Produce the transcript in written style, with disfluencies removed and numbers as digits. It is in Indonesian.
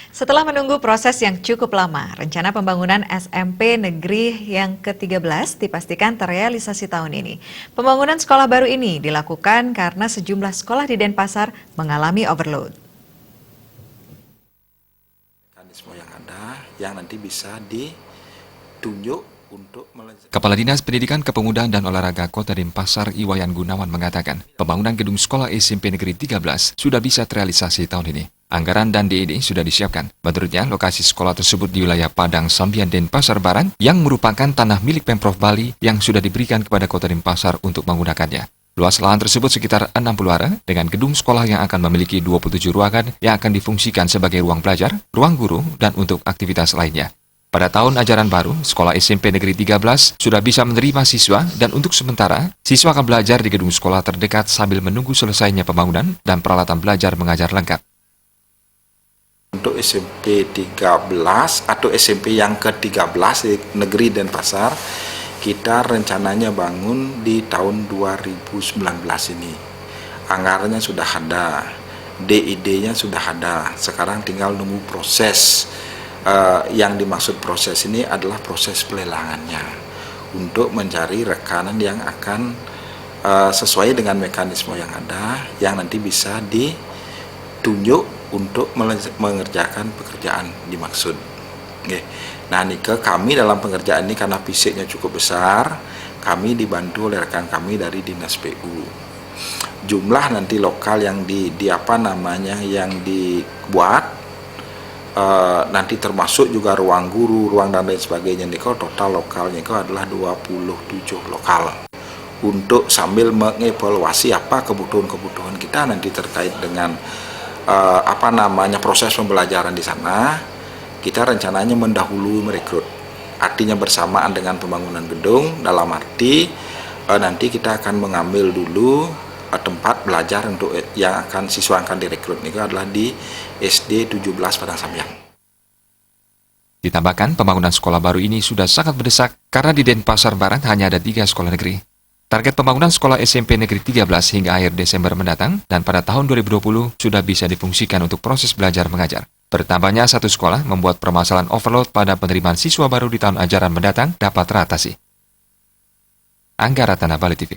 Setelah menunggu proses yang cukup lama, rencana pembangunan SMP Negeri yang ke-13 dipastikan terrealisasi tahun ini. Pembangunan sekolah baru ini dilakukan karena sejumlah sekolah di Denpasar mengalami overload. Mekanisme yang ada yang nanti bisa ditunjuk untuk Kepala Dinas Pendidikan Kepemudaan dan Olahraga Kota Denpasar Iwayan Gunawan mengatakan, pembangunan gedung sekolah SMP Negeri 13 sudah bisa terrealisasi tahun ini. Anggaran dan DED sudah disiapkan. Menurutnya, lokasi sekolah tersebut di wilayah Padang Sambian Denpasar Barat yang merupakan tanah milik Pemprov Bali yang sudah diberikan kepada Kota Denpasar untuk menggunakannya. Luas lahan tersebut sekitar 60 area dengan gedung sekolah yang akan memiliki 27 ruangan yang akan difungsikan sebagai ruang belajar, ruang guru, dan untuk aktivitas lainnya. Pada tahun ajaran baru, sekolah SMP Negeri 13 sudah bisa menerima siswa dan untuk sementara, siswa akan belajar di gedung sekolah terdekat sambil menunggu selesainya pembangunan dan peralatan belajar mengajar lengkap. Untuk SMP 13 atau SMP yang ke-13 di Negeri Denpasar, kita rencananya bangun di tahun 2019 ini. Anggarannya sudah ada, DID-nya sudah ada, sekarang tinggal nunggu proses. Yang dimaksud proses ini adalah proses pelelangannya untuk mencari rekanan yang akan sesuai dengan mekanisme yang ada yang nanti bisa ditunjuk untuk mengerjakan pekerjaan dimaksud. Oke. Nah, kami dalam pengerjaan ini karena fisiknya cukup besar, kami dibantu oleh rekan kami dari Dinas PU. Jumlah nanti lokal yang yang dibuat nanti termasuk juga ruang guru, ruang dan lain sebagainya. Total lokalnya adalah 27 lokal. Untuk sambil mengevaluasi apa kebutuhan-kebutuhan kita nanti terkait dengan proses pembelajaran di sana, kita rencananya mendahului merekrut. Artinya bersamaan dengan pembangunan gedung, dalam arti nanti kita akan mengambil dulu tempat belajar untuk yang akan siswa akan direkrut ini adalah di SD 17 Padang Sambian. Ditambahkan, pembangunan sekolah baru ini sudah sangat mendesak karena di Denpasar Barat hanya ada 3 sekolah negeri. Target pembangunan sekolah SMP Negeri 13 hingga akhir Desember mendatang dan pada tahun 2020 sudah bisa difungsikan untuk proses belajar mengajar. Bertambahnya 1 sekolah membuat permasalahan overload pada penerimaan siswa baru di tahun ajaran mendatang dapat teratasi. Angga Ratana, Bali TV.